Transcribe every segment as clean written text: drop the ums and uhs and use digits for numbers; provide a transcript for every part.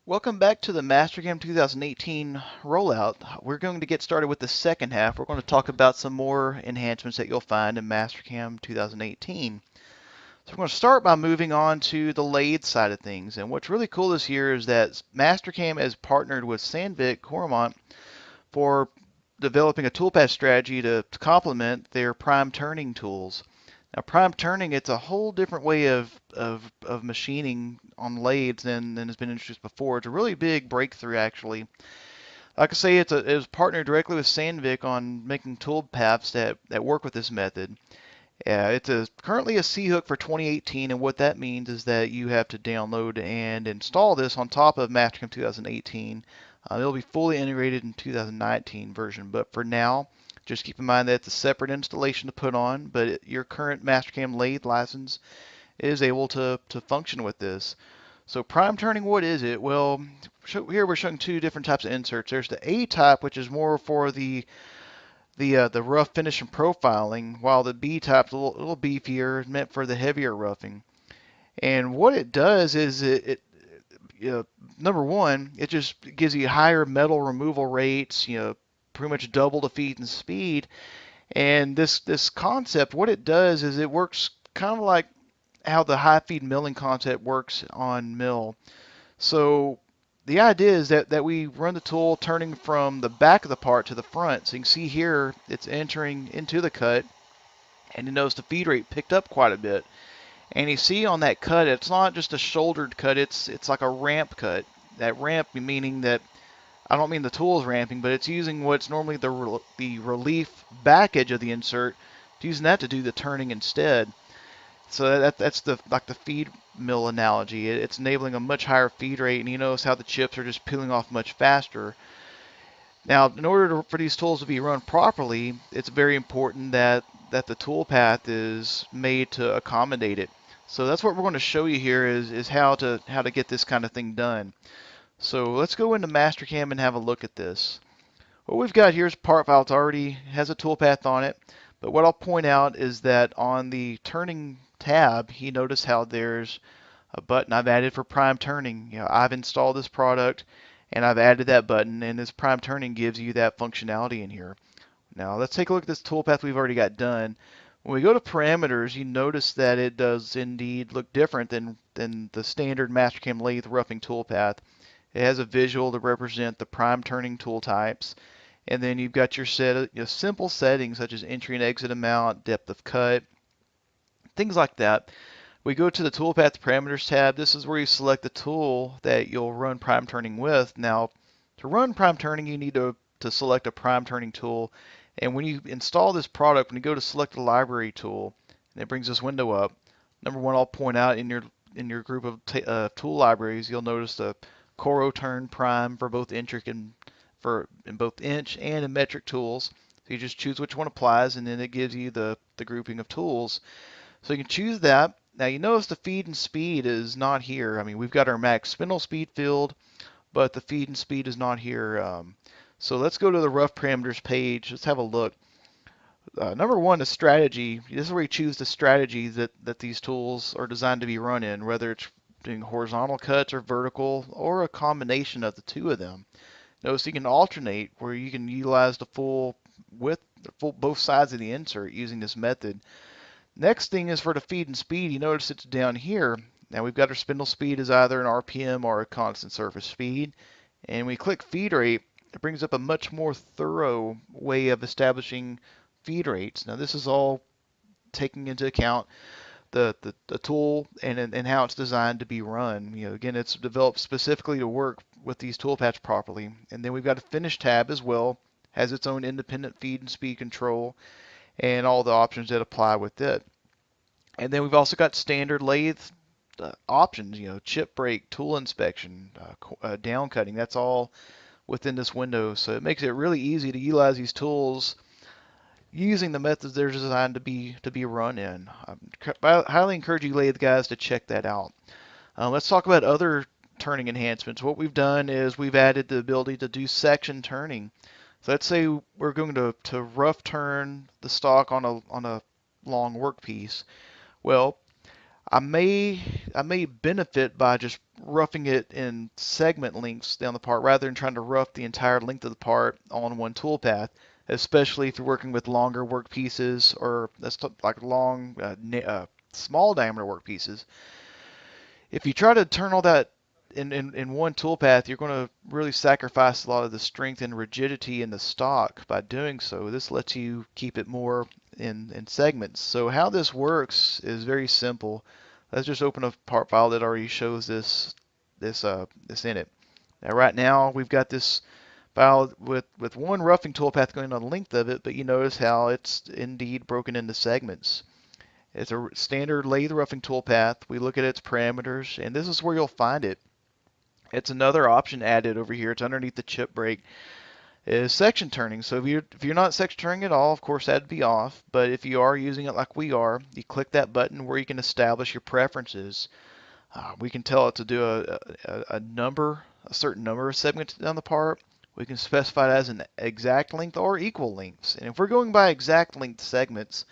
Welcome back to the MASTERCAM 2018 rollout. We're going to get started with the second half. We're going to talk about some more enhancements that you'll find in MASTERCAM 2018. So we're going to start by moving on to the lathe side of things. And what's really cool this year is that MASTERCAM has partnered with Sandvik Coromant for developing a toolpath strategy to complement their prime turning tools. Now, prime turning, it's a whole different way of machining on lathes than has been introduced before. It's a really big breakthrough, actually. Like I say, it was partnered directly with Sandvik on making tool paths that work with this method. It's currently a C-hook for 2018, and what that means is that you have to download and install this on top of MASTERCAM 2018. It'll be fully integrated in 2019 version, but for now, just keep in mind that it's a separate installation to put on, but your current MASTERCAM lathe license is able to function with this. So prime turning, what is it? Well, here we're showing two different types of inserts. There's the A type, which is more for the rough finish and profiling, while the B type's a little beefier, meant for the heavier roughing. And what it does is number one, it just gives you higher metal removal rates, pretty much double the feed and speed. And this concept, what it does is it works kind of like how the high feed milling concept works on mill. So the idea is that we run the tool turning from the back of the part to the front. So you can see here it's entering into the cut, and you notice the feed rate picked up quite a bit. And you see on that cut, it's not just a shouldered cut, it's like a ramp cut. That ramp meaning that, I don't mean the tool is ramping, but it's using what's normally the relief back edge of the insert, it's using that to do the turning instead. So that's like the feed mill analogy. It's enabling a much higher feed rate, and you notice how the chips are just peeling off much faster. Now, in order for these tools to be run properly, it's very important that the tool path is made to accommodate it. So that's what we're going to show you here is how to get this kind of thing done. So let's go into MASTERCAM and have a look at this. What we've got here is a part file. It already has a toolpath on it, but what I'll point out is that on the turning tab, you notice how there's a button I've added for prime turning. I've installed this product and I've added that button, and this prime turning gives you that functionality in here. Now let's take a look at this toolpath we've already got done. When we go to parameters, you notice that it does indeed look different than the standard MASTERCAM lathe roughing toolpath. It has a visual to represent the prime turning tool types. And then you've got your simple settings such as entry and exit amount, depth of cut, things like that. We go to the toolpath parameters tab. This is where you select the tool that you'll run prime turning with. Now, to run prime turning, you need to select a prime turning tool. And when you install this product, when you go to select a library tool, and it brings this window up, number one, I'll point out in your group of tool libraries, you'll notice the Coroturn Prime for both in both inch and in metric tools. So you just choose which one applies, and then it gives you the grouping of tools. So you can choose that. Now you notice the feed and speed is not here. I mean, we've got our max spindle speed field, but the feed and speed is not here. So let's go to the rough parameters page. Let's have a look. Number one is strategy. This is where you choose the strategy that these tools are designed to be run in, whether it's doing horizontal cuts or vertical, or a combination of the two of them. Notice you can alternate where you can utilize the full width, both sides of the insert using this method. Next thing is for the feed and speed. You notice it's down here. Now we've got our spindle speed as either an RPM or a constant surface speed. And we click feed rate, it brings up a much more thorough way of establishing feed rates. Now this is all taking into account the tool and how it's designed to be run. Again, it's developed specifically to work with these toolpaths properly. And then we've got a finish tab as well, has its own independent feed and speed control and all the options that apply with it. And then we've also got standard lathe options, chip break, tool inspection, down cutting. That's all within this window. So it makes it really easy to utilize these tools using the methods they're designed to be run in. I highly encourage you lathe guys to check that out. Let's talk about other turning enhancements. What we've done is we've added the ability to do section turning. So let's say we're going to rough turn the stock on a long workpiece. Well, I may benefit by just roughing it in segment lengths down the part rather than trying to rough the entire length of the part on one toolpath, especially if you're working with longer work pieces or like long, small diameter work pieces. If you try to turn all that in one toolpath, you're going to really sacrifice a lot of the strength and rigidity in the stock by doing so. This lets you keep it more in segments. So how this works is very simple. Let's just open a part file that already shows this in it. Now right now we've got this file with one roughing toolpath going on the length of it, but you notice how it's indeed broken into segments. It's a standard lathe roughing toolpath. We look at its parameters, and this is where you'll find it. It's another option added over here. It's underneath the chip break. Is section turning. So if you're not section turning at all, of course that'd be off. But if you are using it like we are, you click that button where you can establish your preferences. We can tell it to do a certain number of segments down the part. We can specify it as an exact length or equal lengths. And if we're going by exact length segments,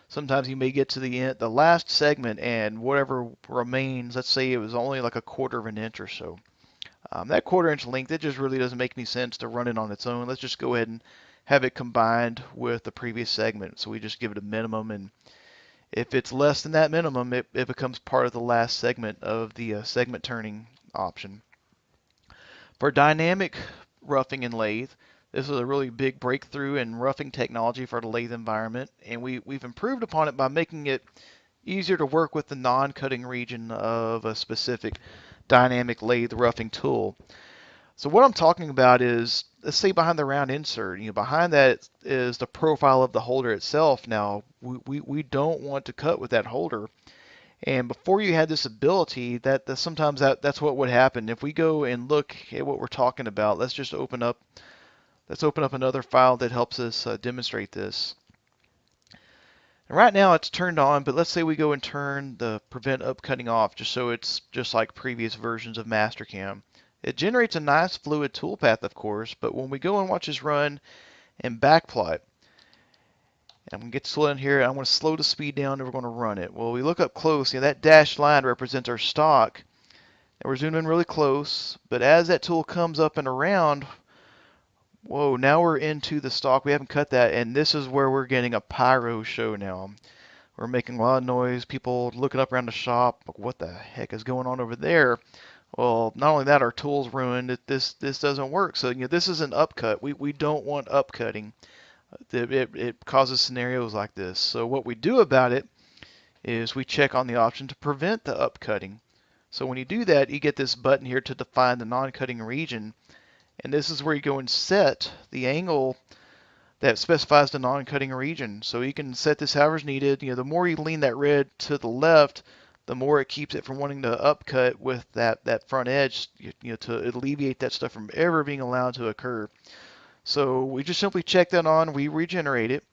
sometimes you may get to the last segment and whatever remains, let's say it was only like a quarter of an inch or so. That quarter-inch length, it just really doesn't make any sense to run it on its own. Let's just go ahead and have it combined with the previous segment. So we just give it a minimum, and if it's less than that minimum, it becomes part of the last segment of the segment turning option. For dynamic roughing and lathe, this is a really big breakthrough in roughing technology for the lathe environment, and we've improved upon it by making it easier to work with the non-cutting region of a specific dynamic lathe roughing tool. So what I'm talking about is, let's say behind the round insert, behind that is the profile of the holder itself. Now, we don't want to cut with that holder. And before you had this ability, sometimes that's what would happen. If we go and look at what we're talking about, let's open up another file that helps us demonstrate this. And right now it's turned on, but let's say we go and turn the prevent upcutting off, just so it's just like previous versions of MasterCam. It generates a nice fluid toolpath, of course, but when we go and watch this run and backplot, I'm going to get slow in here, I'm going to slow the speed down and we're going to run it. Well, we look up close, that dashed line represents our stock, and we're zooming in really close, but as that tool comes up and around, whoa, now we're into the stock. We haven't cut that, and this is where we're getting a pyro show now. We're making a lot of noise, people looking up around the shop, like, what the heck is going on over there? Well, not only that, our tool's ruined. This doesn't work. So this is an upcut. We don't want upcutting. It causes scenarios like this. So what we do about it is we check on the option to prevent the upcutting. So when you do that, you get this button here to define the non-cutting region, and this is where you go and set the angle that specifies the non-cutting region. So you can set this however is needed. The more you lean that red to the left, the more it keeps it from wanting to upcut with that front edge, to alleviate that stuff from ever being allowed to occur. So we just simply check that on, we regenerate it.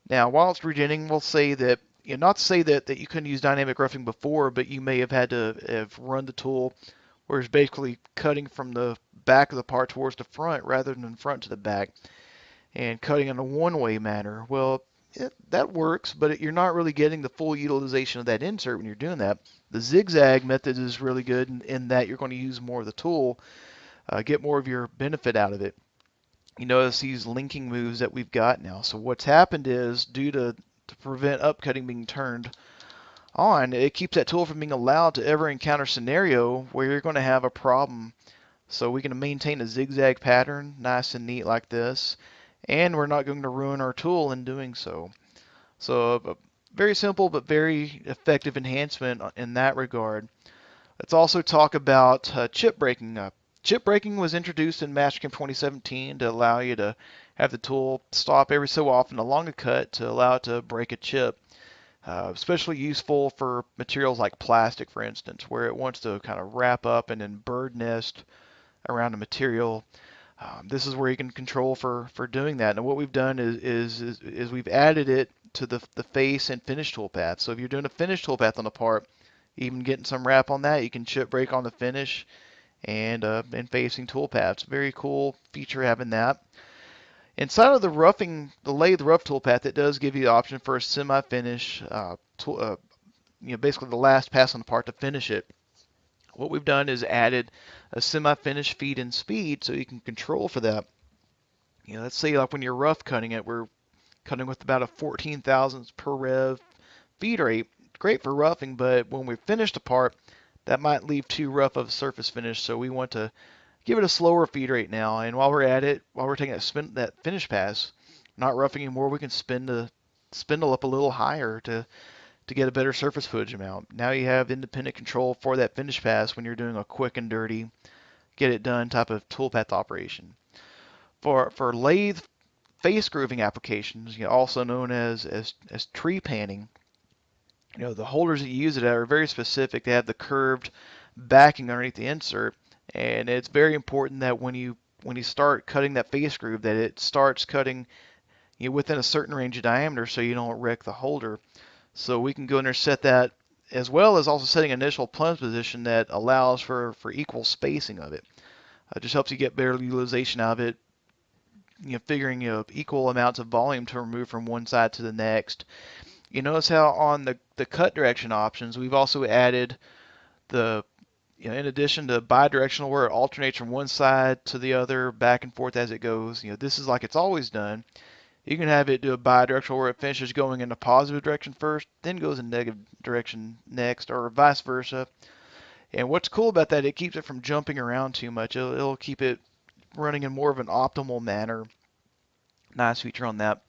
Now, while it's regenerating, we'll say that, not to say that you couldn't use dynamic roughing before, but you may have had to have run the tool where it's basically cutting from the back of the part towards the front rather than front to the back, and cutting in a one-way manner. Well, that works, but you're not really getting the full utilization of that insert when you're doing that. The zigzag method is really good in that you're going to use more of the tool, get more of your benefit out of it. You notice these linking moves that we've got now. So what's happened is, due to prevent upcutting being turned on, it keeps that tool from being allowed to ever encounter a scenario where you're going to have a problem. So we can maintain a zigzag pattern, nice and neat like this, and we're not going to ruin our tool in doing so. So a very simple but very effective enhancement in that regard. Let's also talk about chip breaking. Chip breaking was introduced in MasterCam 2017 to allow you to have the tool stop every so often along a cut to allow it to break a chip. Especially useful for materials like plastic, for instance, where it wants to kind of wrap up and then bird nest around a material. This is where you can control for doing that. And what we've done is we've added it to the face and finish toolpath. So if you're doing a finish toolpath on a part, even getting some wrap on that, you can chip break on the finish and facing toolpaths. Very cool feature having that. Inside of the lathe rough toolpath, it does give you the option for a semi-finish basically the last pass on the part to finish it. What we've done is added a semi-finished feed and speed so you can control for that. Let's say like when you're rough cutting it, we're cutting with about a 14 thousandths per rev feed rate. Great for roughing, but when we finish the part, that might leave too rough of a surface finish, so we want to give it a slower feed rate now. And while we're at it, while we're taking that finish pass, not roughing anymore, we can spin the spindle up a little higher to get a better surface footage amount. Now you have independent control for that finish pass when you're doing a quick and dirty, get it done type of toolpath operation. For lathe face grooving applications, also known as tree panning, the holders that you use it at are very specific. They have the curved backing underneath the insert, and it's very important that when you start cutting that face groove, that it starts cutting within a certain range of diameter so you don't wreck the holder. So we can go in there and set that, as well as also setting an initial plunge position that allows for equal spacing of it. It just helps you get better utilization out of it, figuring equal amounts of volume to remove from one side to the next. You notice how on the cut direction options, we've also added the, in addition to bidirectional where it alternates from one side to the other, back and forth as it goes. This is like it's always done. You can have it do a bidirectional where it finishes going in a positive direction first, then goes in negative direction next, or vice versa. And what's cool about that, it keeps it from jumping around too much. It'll keep it running in more of an optimal manner. Nice feature on that.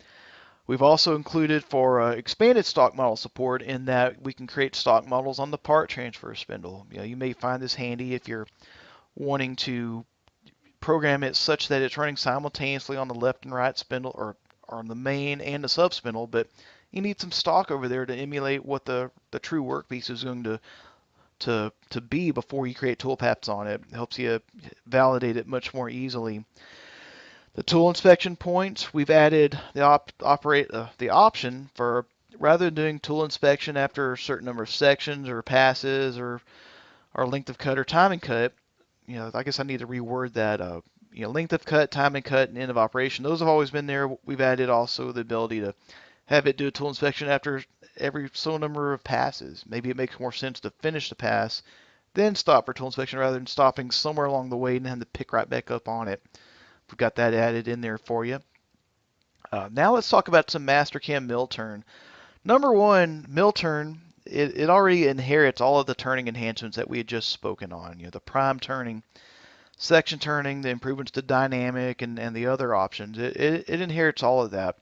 We've also included for expanded stock model support in that we can create stock models on the part transfer spindle. You may find this handy if you're wanting to program it such that it's running simultaneously on the left and right spindle, or on the main and the sub spindle, but you need some stock over there to emulate what the true workpiece is going to be before you create toolpaths on it. It helps you validate it much more easily. The tool inspection points, we've added the option for, rather than doing tool inspection after a certain number of sections or passes or length of cut or timing cut, I guess I need to reword that. Length of cut, timing cut, and end of operation, those have always been there. We've added also the ability to have it do a tool inspection after every so number of passes. Maybe it makes more sense to finish the pass, then stop for tool inspection rather than stopping somewhere along the way and then to pick right back up on it. We've got that added in there for you. Now let's talk about some MasterCam mill turn. Number one, mill turn, it already inherits all of the turning enhancements that we had just spoken on. The prime turning, section turning, the improvements to dynamic, and the other options. It inherits all of that.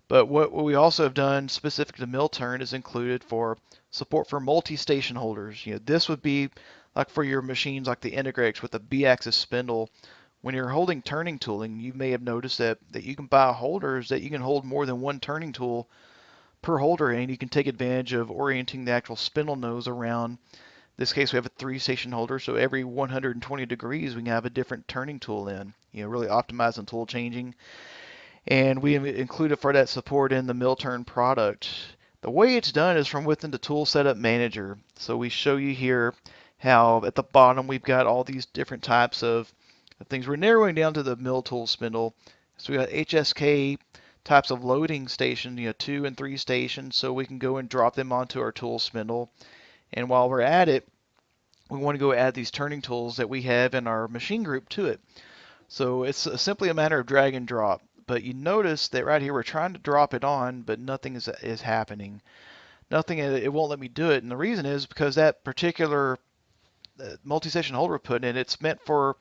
But what we also have done specific to mill turn is included for support for multi-station holders. This would be like for your machines like the Integrax with the B-axis spindle. When you're holding turning tooling, you may have noticed that you can buy holders that you can hold more than one turning tool per holder, and you can take advantage of orienting the actual spindle nose around. In this case, we have a 3-station holder, so every 120 degrees we can have a different turning tool in. Really optimizing tool changing. And we included for that support in the mill turn product. The way it's done is from within the tool setup manager. So we show you here how at the bottom we've got all these different types of things. We're narrowing down to the mill tool spindle. So we got HSK types of loading stations, 2 and 3 stations, so we can go and drop them onto our tool spindle. And while we're at it, we want to go add these turning tools that we have in our machine group to it. So it's simply a matter of drag and drop. But you notice that right here we're trying to drop it on, but nothing is happening. Nothing, it won't let me do it. And the reason is because that particular multi-station holder we're putting in, it's meant for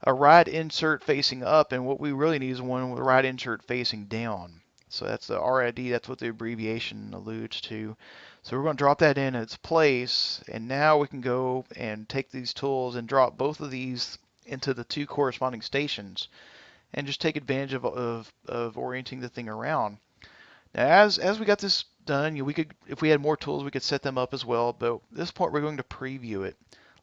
a right insert facing up, and what we really need is one with a right insert facing down. So that's the RID, that's what the abbreviation alludes to. So we're going to drop that in its place, and now we can go and take these tools and drop both of these into the 2 corresponding stations and just take advantage of orienting the thing around. Now as we got this done, we could, if we had more tools, we could set them up as well, but at this point we're going to preview it.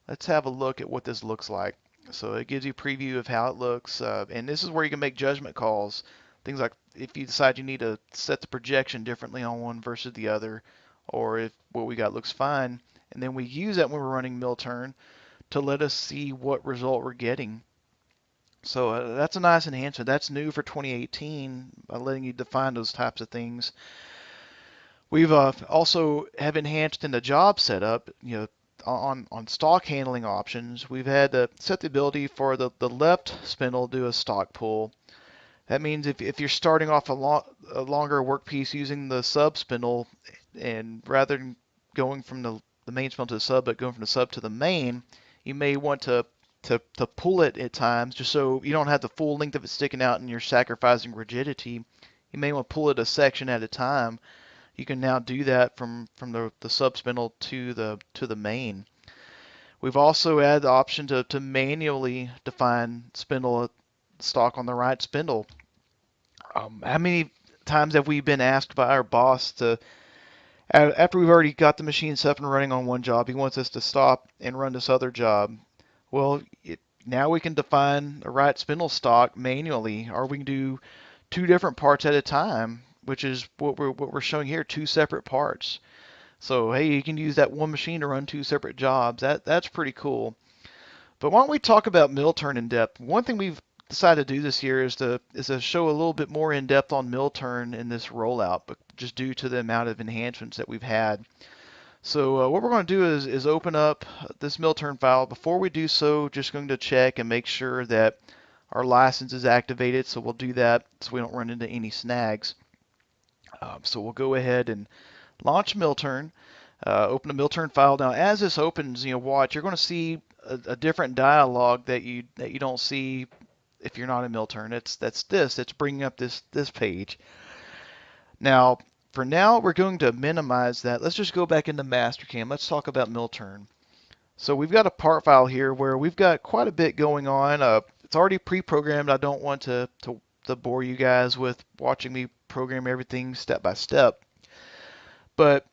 Let's have a look at what this looks like. So it gives you a preview of how it looks, and this is where you can make judgment calls. Things like if you decide you need to set the projection differently on one versus the other, or if what we got looks fine, and then we use that when we're running mill turn to let us see what result we're getting. So that's a nice enhancement. That's new for 2018 by letting you define those types of things. We've also have enhanced in the job setup, on stock handling options. We've had set the ability for the left spindle to do a stock pull. That means if you're starting off a longer workpiece using the sub spindle, and rather than going from the main spindle to the sub, but going from the sub to the main, you may want to pull it at times just so you don't have the full length of it sticking out and you're sacrificing rigidity. You may want to pull it a section at a time. You can now do that from the sub spindle to the main. We've also added the option to manually define spindle stock on the right spindle. How many times have we been asked by our boss to, after we've already got the machine set up and running on one job, he wants us to stop and run this other job? Well, now we can define a right spindle stock manually, or we can do two different parts at a time, which is what we're showing here, two separate parts. So hey, you can use that one machine to run two separate jobs. That's pretty cool. But why don't we talk about mill turn in depth? One thing we've decided to do this year is to show a little bit more in depth on mill turn in this rollout, but just due to the amount of enhancements that we've had. So what we're going to do is open up this mill turn file. Before we do so, just going to check and make sure that our license is activated. So we'll do that so we don't run into any snags. So we'll go ahead and launch mill turn. Open a mill turn file. Now, as this opens, watch, you're going to see a different dialog that you don't see if you're not in mill turn. It's bringing up this page. Now, for now, we're going to minimize that. Let's just go back into MasterCam. Let's talk about mill turn. So we've got a part file here where we've got quite a bit going on. It's already pre-programmed. I don't want to bore you guys with watching me program everything step by step. But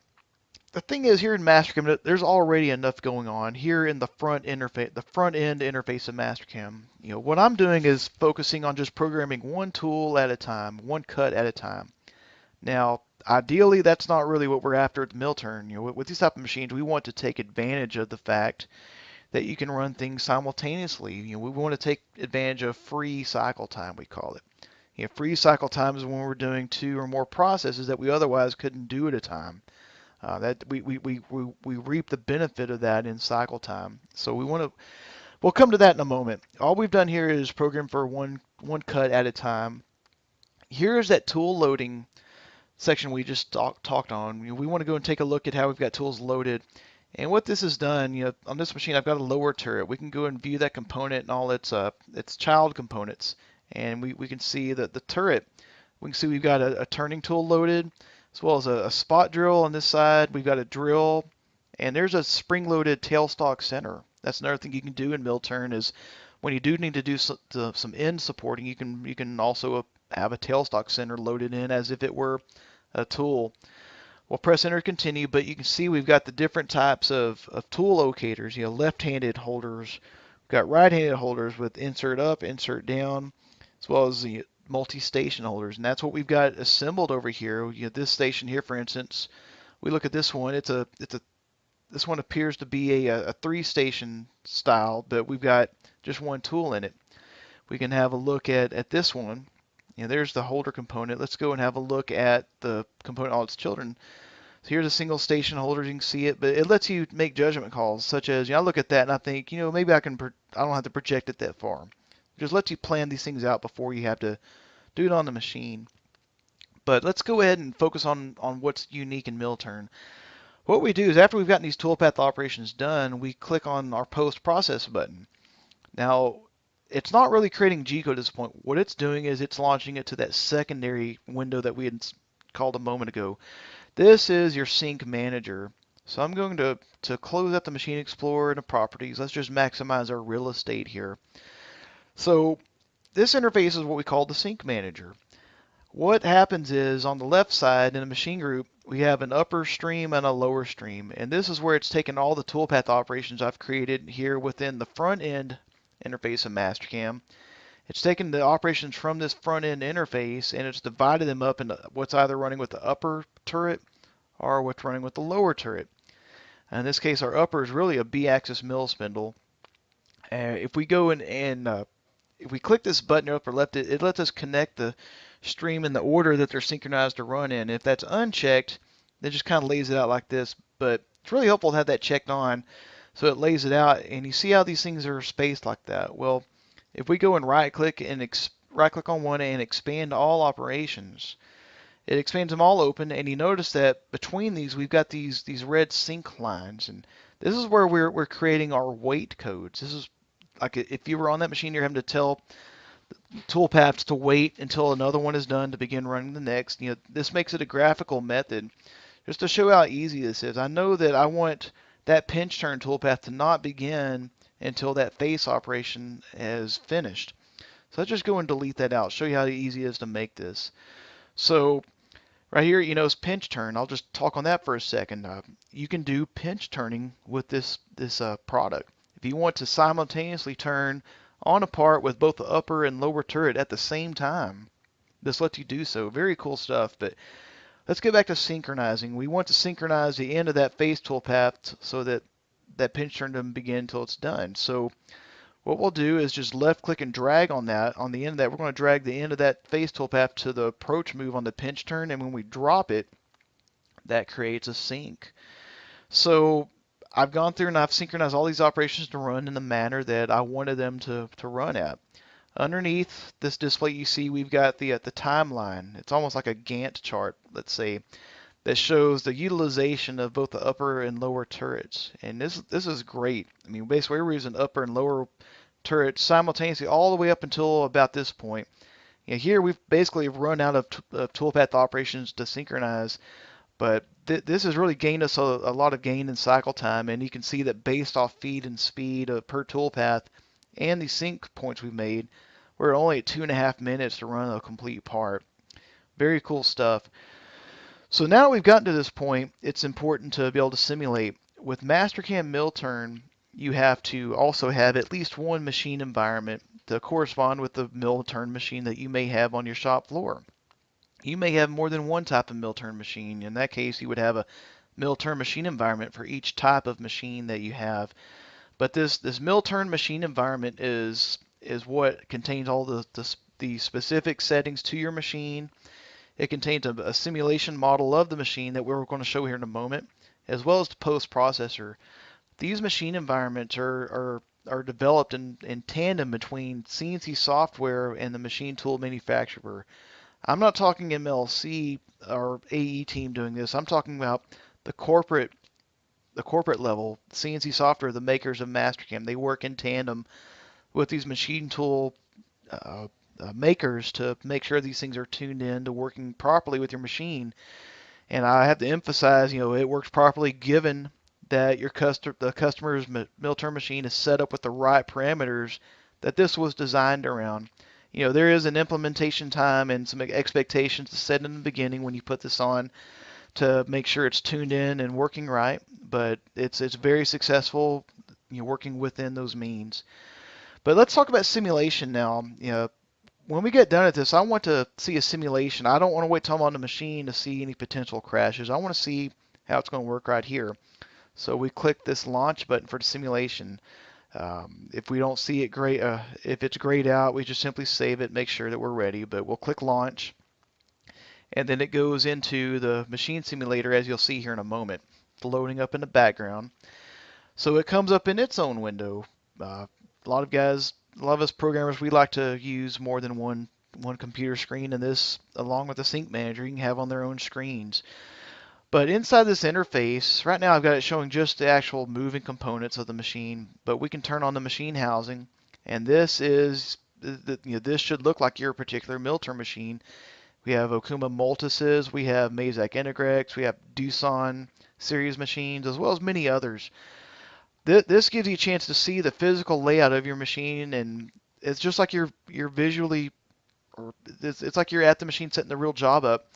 the thing is, here in MasterCam, there's already enough going on here in the front end interface of MasterCam. What I'm doing is focusing on just programming one tool at a time, one cut at a time. Now, ideally, that's not really what we're after at the mill turn. With these type of machines, we want to take advantage of the fact that you can run things simultaneously. We want to take advantage of free cycle time, we call it. Free cycle time is when we're doing two or more processes that we otherwise couldn't do at a time. That we reap the benefit of that in cycle time. So we'll come to that in a moment. All we've done here is program for one cut at a time. Here's that tool loading section we just talked on. We want to go and take a look at how we've got tools loaded. And what this has done, on this machine, I've got a lower turret. We can go and view that component and all its child components. And we can see that the turret, we can see we've got a turning tool loaded, as well as a spot drill on this side. We've got a drill, and there's a spring-loaded tailstock center. That's another thing you can do in mill turn is when you do need to do some end supporting, you can also have a tailstock center loaded in as if it were a tool. We'll press enter to continue, but you can see we've got the different types of tool locators. Left-handed holders, we've got right-handed holders with insert up, insert down, as well as the multi-station holders, and that's what we've got assembled over here. This station here, for instance, we look at this one. This one appears to be a three-station style, but we've got just one tool in it. We can have a look at this one. There's the holder component. Let's go and have a look at the component all its children. So here's a single station holder. You can see it, but it lets you make judgment calls, such as, I look at that and I think, maybe I don't have to project it that far. It just lets you plan these things out before you have to do it on the machine. But let's go ahead and focus on what's unique in mill turn. What we do is after we've gotten these toolpath operations done, we click on our post process button. Now, it's not really creating G-code at this point. What it's doing is it's launching it to that secondary window that we had called a moment ago. This is your sync manager. So I'm going to close out the Machine Explorer and the properties. Let's just maximize our real estate here. So this interface is what we call the sync manager. What happens is on the left side in the machine group, we have an upper stream and a lower stream. And this is where it's taken all the toolpath operations I've created here within the front end interface of MasterCam. It's taken the operations from this front end interface and it's divided them up into what's either running with the upper turret or what's running with the lower turret. In this case, our upper is really a B-axis mill spindle. If we go in and if we click this button upper left, it lets us connect the stream in the order that they're synchronized to run in. If that's unchecked, It just kind of lays it out like this, but it's really helpful to have that checked on so it lays it out, and you see how these things are spaced like that. Well, if we go and right click on one and expand all operations, it expands them all open, and you notice that between these we've got these red sync lines, and this is where we're creating our wait codes. This is like if you were on that machine, you're having to tell toolpaths to wait until another one is done to begin running the next. This makes it a graphical method just to show how easy this is. I know that I want that pinch turn toolpath to not begin until that face operation is finished. So let's just go and delete that out, show you how easy it is to make this. So right here, it's pinch turn. I'll just talk on that for a second. You can do pinch turning with this product. If you want to simultaneously turn on a part with both the upper and lower turret at the same time, this lets you do so. Very cool stuff. But let's get back to synchronizing. We want to synchronize the end of that face toolpath so that that pinch turn doesn't begin until it's done. So what we'll do is just left click and drag on that. On the end of that, we're going to drag the end of that face toolpath to the approach move on the pinch turn, and when we drop it, that creates a sync. So I've gone through and I've synchronized all these operations to run in the manner that I wanted them to run at. Underneath this display you see we've got the timeline. It's almost like a Gantt chart, let's say, that shows the utilization of both the upper and lower turrets. And this is great. I mean, basically we're using upper and lower turrets simultaneously all the way up until about this point. Here we've basically run out of toolpath operations to synchronize, but this has really gained us a lot of gain in cycle time, and you can see that based off feed and speed per toolpath and the sync points we've made, we're only at 2.5 minutes to run a complete part. Very cool stuff. So now that we've gotten to this point, it's important to be able to simulate. With MasterCam mill turn, you have to also have at least one machine environment to correspond with the mill turn machine that you may have on your shop floor. You may have more than one type of mill turn machine. In that case, you would have a mill turn machine environment for each type of machine that you have. But this mill turn machine environment is what contains all the specific settings to your machine. It contains a simulation model of the machine that we're going to show here in a moment, as well as the post-processor. These machine environments are developed in tandem between CNC software and the machine tool manufacturer. I'm not talking MLC or AE team doing this. I'm talking about the corporate level, CNC software, the makers of MasterCam. They work in tandem with these machine tool makers to make sure these things are tuned in to working properly with your machine. And I have to emphasize, it works properly given that the customer's mill turn machine is set up with the right parameters that this was designed around. There is an implementation time and some expectations to set in the beginning when you put this on to make sure it's tuned in and working right, but it's very successful, working within those means. But let's talk about simulation now. When we get done at this, I want to see a simulation. I don't want to wait till I'm on the machine to see any potential crashes. I want to see how it's going to work right here. So we click this launch button for the simulation. If we don't see it great, if it's grayed out, we just simply save it, make sure that we're ready. But we'll click launch, and then it goes into the machine simulator, as you'll see here in a moment. It's loading up in the background. So it comes up in its own window. A lot of us programmers, we like to use more than one computer screen, and this, along with the sync manager, you can have on their own screens. But inside this interface, right now I've got it showing just the actual moving components of the machine, but we can turn on the machine housing, and this is, this should look like your particular mill turn machine. We have Okuma Multises, we have Mazak Integrex, we have Doosan series machines, as well as many others. This gives you a chance to see the physical layout of your machine, and it's just like you're visually, or it's like you're at the machine setting the real job up.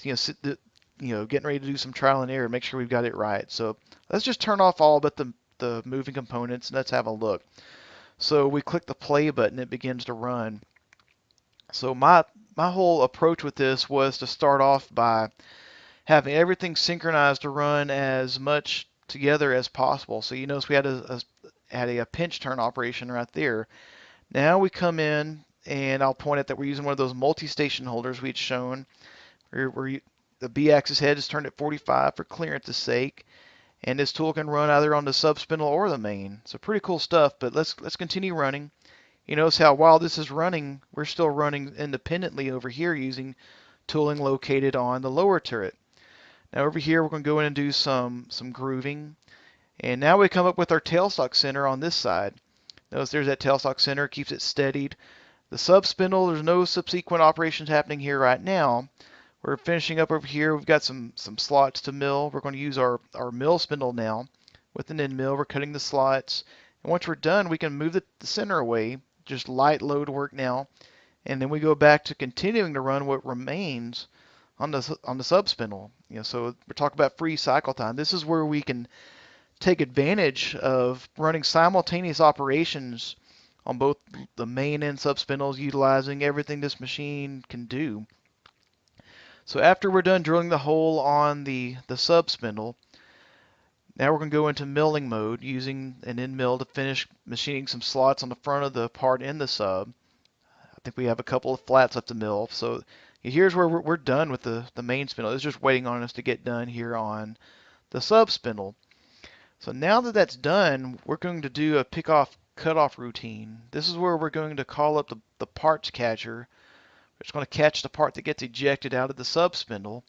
Getting ready to do some trial and error, make sure we've got it right. So let's just turn off all but the moving components, and let's have a look. So we click the play button, it begins to run. So my whole approach with this was to start off by having everything synchronized to run as much together as possible. So you notice we had a pinch turn operation right there. Now we come in, and I'll point out that we're using one of those multi-station holders we'd shown. the B-axis head is turned at 45 for clearance's sake, and this tool can run either on the sub spindle or the main. So pretty cool stuff. But let's continue running. You notice how while this is running, we're still running independently over here using tooling located on the lower turret. Now over here we're going to go in and do some grooving. And now we come up with our tailstock center on this side. Notice there's that tailstock center, keeps it steadied. The sub spindle, there's no subsequent operations happening here right now. We're finishing up over here. We've got some slots to mill. We're going to use our mill spindle now with an end mill. We're cutting the slots. And once we're done, we can move the center away. Just light load work now. And then we go back to continuing to run what remains on the sub spindle. So we're talking about free cycle time. This is where we can take advantage of running simultaneous operations on both the main and sub spindles, utilizing everything this machine can do. So after we're done drilling the hole on the sub spindle, now we're going to go into milling mode using an end mill to finish machining some slots on the front of the part in the sub. I think we have a couple of flats left to mill. So here's where we're done with the main spindle. It's just waiting on us to get done here on the sub spindle. So now that that's done, we're going to do a pick-off cutoff routine. This is where we're going to call up the parts catcher. It's going to catch the part that gets ejected out of the sub spindle.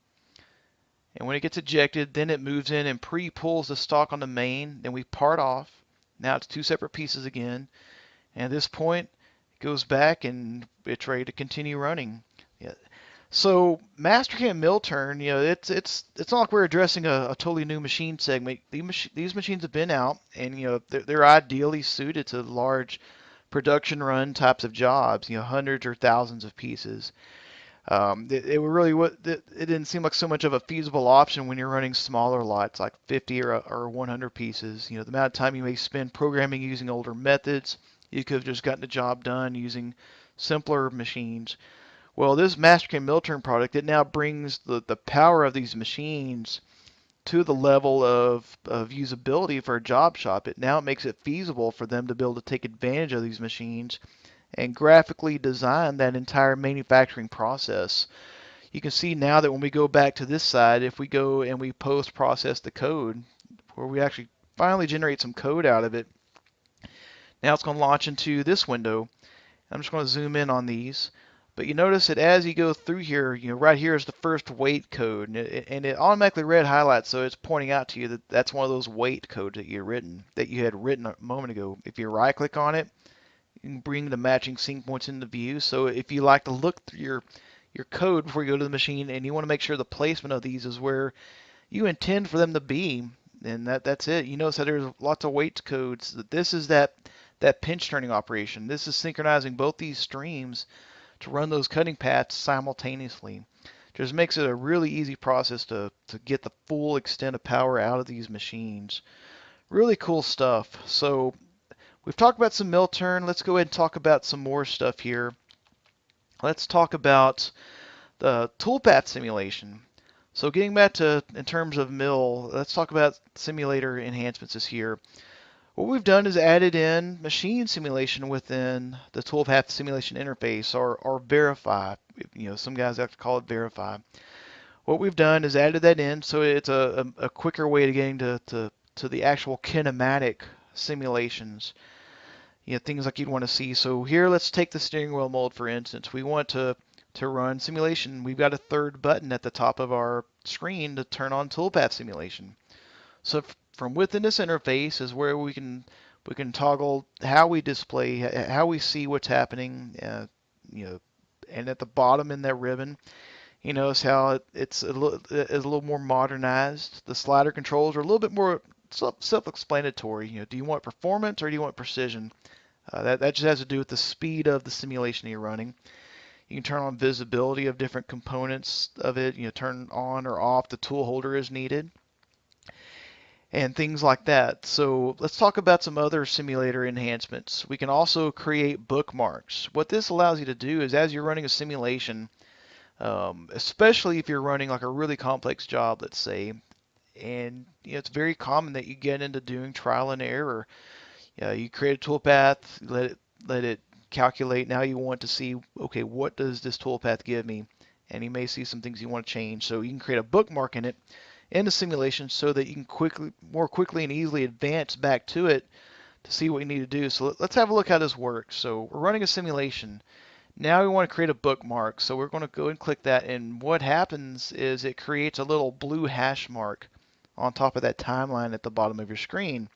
And when it gets ejected, then it moves in and pre-pulls the stock on the main. Then we part off. Now it's two separate pieces again. And at this point, it goes back and it's ready to continue running. Yeah. So MasterCam mill turn, it's not like we're addressing a totally new machine segment. These machines have been out, and they're ideally suited to large production run types of jobs. Hundreds or thousands of pieces. It didn't seem like so much of a feasible option when you're running smaller lots like 50 or 100 pieces. The amount of time you may spend programming using older methods, you could have just gotten the job done using simpler machines. Well, this MasterCam mill turn product, it now brings the power of these machines to the level of usability for a job shop. It now makes it feasible for them to be able to take advantage of these machines and graphically design that entire manufacturing process. You can see now that when we go back to this side, if we go and we post-process the code, where we actually finally generate some code out of it, now it's going to launch into this window. I'm just going to zoom in on these. But you notice that as you go through here, right here is the first wait code, and it automatically red highlights, so it's pointing out to you that that's one of those wait codes that you had written a moment ago. If you right-click on it, you can bring the matching sync points into view. So if you like to look through your code before you go to the machine, and you want to make sure the placement of these is where you intend for them to be, and that's it. You notice that there's lots of wait codes. This is that pinch turning operation. This is synchronizing both these streams to run those cutting paths simultaneously. Just makes it a really easy process to get the full extent of power out of these machines. Really cool stuff. So we've talked about some mill turn. Let's go ahead and talk about some more stuff here. Let's talk about the toolpath simulation. So getting back to, in terms of mill, let's talk about simulator enhancements this here. What we've done is added in machine simulation within the toolpath simulation interface, or verify. Some guys have to call it verify. What we've done is added that in, so it's a quicker way to getting to the actual kinematic simulations. Things like you'd want to see. So here, let's take the steering wheel mode for instance. We want to run simulation. We've got a third button at the top of our screen to turn on toolpath simulation. So from within this interface is where we can toggle how we display, how we see what's happening, and at the bottom in that ribbon, you notice how it's a little more modernized. The slider controls are a little bit more self-explanatory. Do you want performance or do you want precision? That just has to do with the speed of the simulation you're running. You can turn on visibility of different components of it. Turn on or off the tool holder as needed, and things like that. So let's talk about some other simulator enhancements. We can also create bookmarks. What this allows you to do is, as you're running a simulation, especially if you're running like a really complex job, let's say, and it's very common that you get into doing trial and error. You create a toolpath, let it calculate. Now you want to see, okay, what does this toolpath give me? and you may see some things you want to change. So you can create a bookmark in it in the simulation so that you can more quickly and easily advance back to it to see what you need to do. So let's have a look how this works. So we're running a simulation. Now we want to create a bookmark. So we're going to go and click that, and what happens is it creates a little blue hash mark on top of that timeline at the bottom of your screen.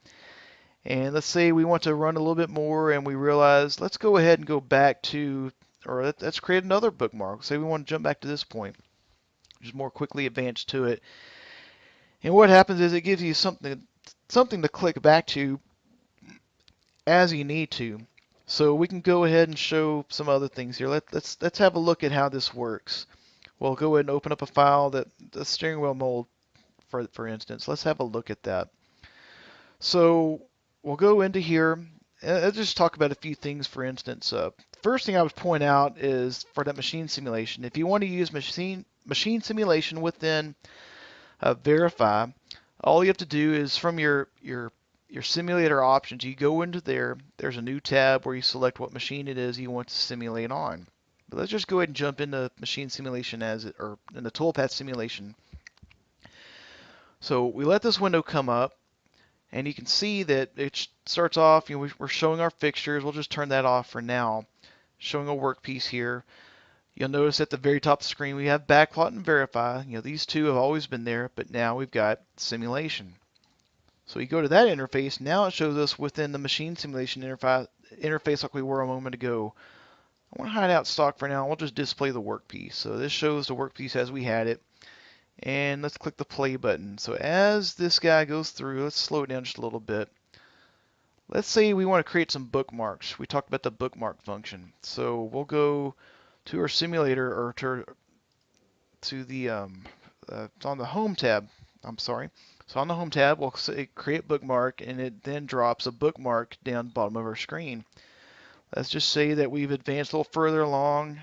And let's say we want to run a little bit more and we realize, let's go ahead and go back to, or let's create another bookmark. Say we want to jump back to this point, just more quickly advance to it. And what happens is it gives you something to click back to as you need to. So we can go ahead and show some other things here. Let's have a look at how this works. We'll go ahead and open up a file, that the steering wheel mold, for instance. Let's have a look at that. So we'll go into here. I'll just talk about a few things. For instance, first thing I would point out is for that machine simulation. If you want to use machine simulation within Verify, all you have to do is from your simulator options, you go into there. There's a new tab where you select what machine it is you want to simulate on. But let's just go ahead and jump into machine simulation or in the toolpath simulation. So we let this window come up. And you can see that it starts off, we're showing our fixtures. We'll just turn that off for now. Showing a workpiece here. You'll notice at the very top of the screen we have backplot and verify. These two have always been there, but now we've got simulation. So you go to that interface. Now it shows us within the machine simulation interface like we were a moment ago. I want to hide out stock for now. We'll just display the workpiece. So this shows the workpiece as we had it. And let's click the play button. So as this guy goes through, let's slow it down just a little bit. Let's say we want to create some bookmarks. We talked about the bookmark function. So we'll go to our simulator, or to the it's on the home tab. I'm sorry. So on the home tab, we'll say create bookmark, and it then drops a bookmark down the bottom of our screen. Let's just say that we've advanced a little further along.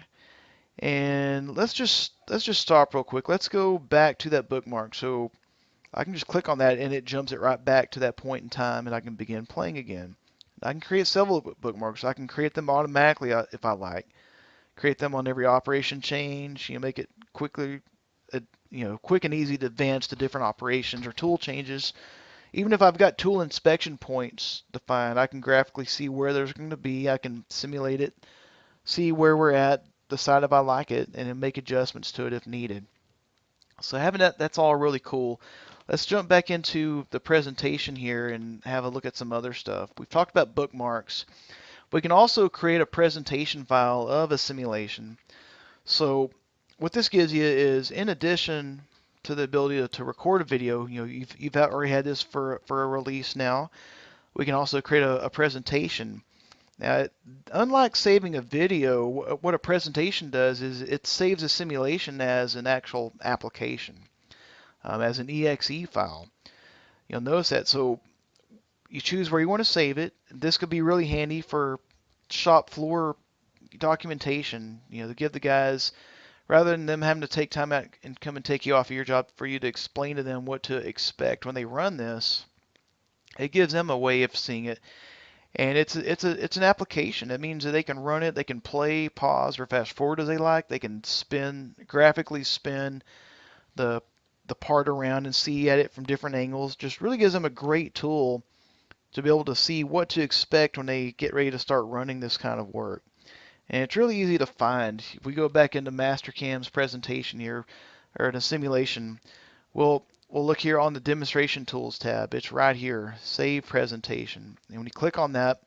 And let's just stop real quick. Let's go back to that bookmark. So I can just click on that and it jumps it right back to that point in time, and I can begin playing again. I can create several bookmarks. I can create them automatically if I like. Create them on every operation change. Make it quick and easy to advance to different operations or tool changes. Even if I've got tool inspection points defined, I can graphically see where there's going to be. I can simulate it, see where we're at, decide if I like it, and then make adjustments to it if needed. So having that's all really cool. Let's jump back into the presentation here and have a look at some other stuff. We've talked about bookmarks. We can also create a presentation file of a simulation. So what this gives you is, in addition to the ability to record a video, you've already had this for a release now. We can also create a presentation. Now, unlike saving a video, what a presentation does is it saves a simulation as an actual application, as an exe file. You'll notice that. So you choose where you want to save it. This could be really handy for shop floor documentation, to give the guys, rather than them having to take time out and come and take you off of your job, for you to explain to them what to expect when they run this. It gives them a way of seeing it. And it's an application. That means that they can run it, they can play, pause, or fast forward as they like. They can graphically spin the part around and see at it from different angles. Just really gives them a great tool to be able to see what to expect when they get ready to start running this kind of work. And it's really easy to find. If we go back into MasterCam's presentation here, or the simulation, we'll look here on the Demonstration Tools tab. It's right here, Save Presentation. And when you click on that,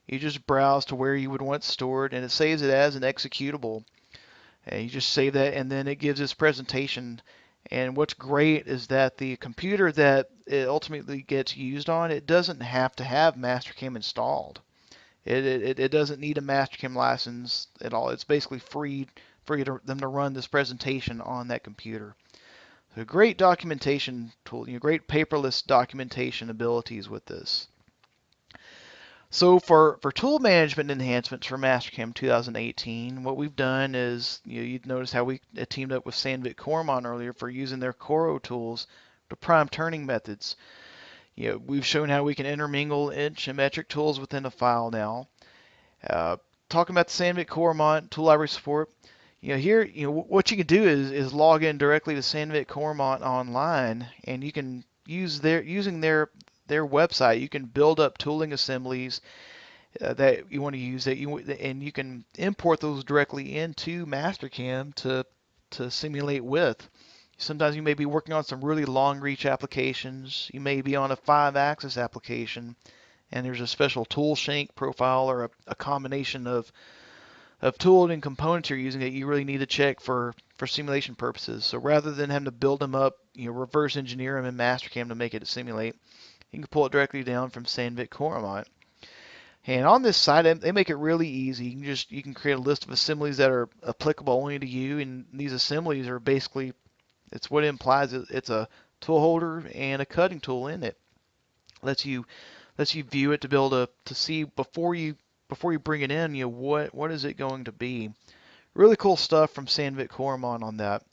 you just browse to where you would want it stored, and it saves it as an executable. And you just save that, and then it gives this presentation. And what's great is that the computer that it ultimately gets used on, it doesn't have to have MasterCam installed. It doesn't need a MasterCam license at all. It's basically free for them to run this presentation on that computer. So great documentation tool, great paperless documentation abilities with this. So for tool management enhancements for MasterCam 2018, what we've done is, you'd notice how we teamed up with Sandvik Cormon earlier for using their Coro tools to prime turning methods. We've shown how we can intermingle inch and metric tools within a file now. Talking about the Sandvik Cormon tool library support, Here, what you can do is log in directly to Sandvik Coromant online, and you can use using their website. You can build up tooling assemblies that you want to use and you can import those directly into MasterCam to simulate with. Sometimes you may be working on some really long reach applications. You may be on a 5-axis application, and there's a special tool shank profile or a combination of tooling and components you're using that you really need to check for simulation purposes. So rather than having to build them up, reverse engineer them in Mastercam to make it simulate, you can pull it directly down from Sandvik Coromant. And on this site, they make it really easy. You can create a list of assemblies that are applicable only to you, and these assemblies are basically, it's what it implies. It's a tool holder and a cutting tool in it. Lets you view it to be able to see before you bring it in, what is it going to be. Really cool stuff from Sandvik Coromant on that.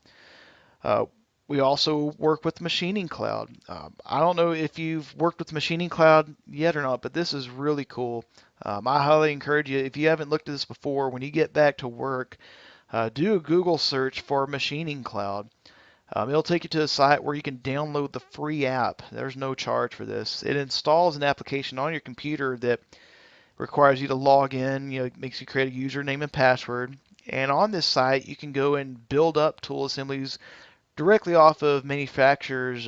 Uh, we also work with Machining Cloud. I don't know if you've worked with Machining Cloud yet or not, but this is really cool. I highly encourage you, if you haven't looked at this before, when you get back to work, do a Google search for Machining Cloud. It'll take you to a site where you can download the free app. There's no charge for this. It installs an application on your computer that requires you to log in, it makes you create a username and password. And on this site, you can go and build up tool assemblies directly off of manufacturers'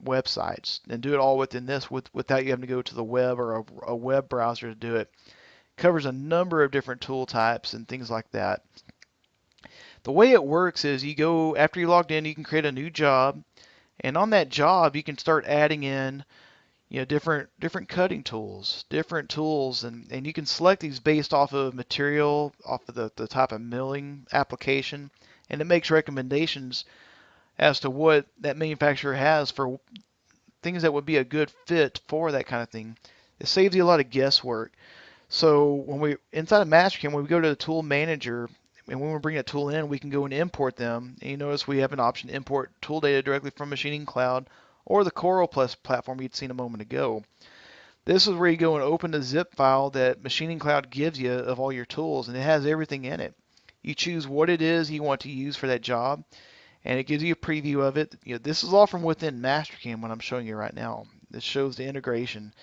websites and do it all within this without you having to go to the web or a web browser to do it. Covers a number of different tool types and things like that. The way it works is you go, after you logged in, you can create a new job, and on that job you can start adding in different cutting tools, and you can select these based off of material, off of the type of milling application, and it makes recommendations as to what that manufacturer has for things that would be a good fit for that kind of thing. It saves you a lot of guesswork. So when we inside of Mastercam, when we go to the tool manager and when we bring a tool in, we can go and import them. And you notice we have an option to import tool data directly from Machining Cloud or the Coral Plus platform you'd seen a moment ago. This is where you go and open the zip file that Machining Cloud gives you of all your tools, and it has everything in it. You choose what it is you want to use for that job, and it gives you a preview of it. This is all from within Mastercam when I'm showing you right now. This shows the integration.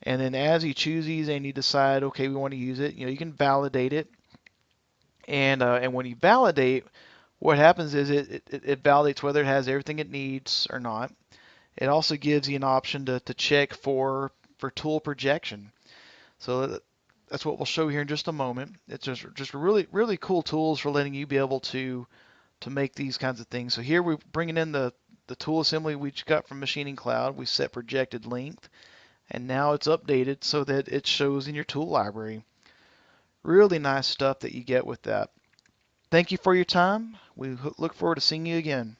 And then as you choose these and you decide, okay, we want to use it, you can validate it. And when you validate, what happens is it validates whether it has everything it needs or not. It also gives you an option to check for tool projection. So that's what we'll show here in just a moment. It's just really, really cool tools for letting you be able to make these kinds of things. So here we're bringing in the tool assembly we just got from Machining Cloud. We set projected length, and now it's updated so that it shows in your tool library. Really nice stuff that you get with that. Thank you for your time. We look forward to seeing you again.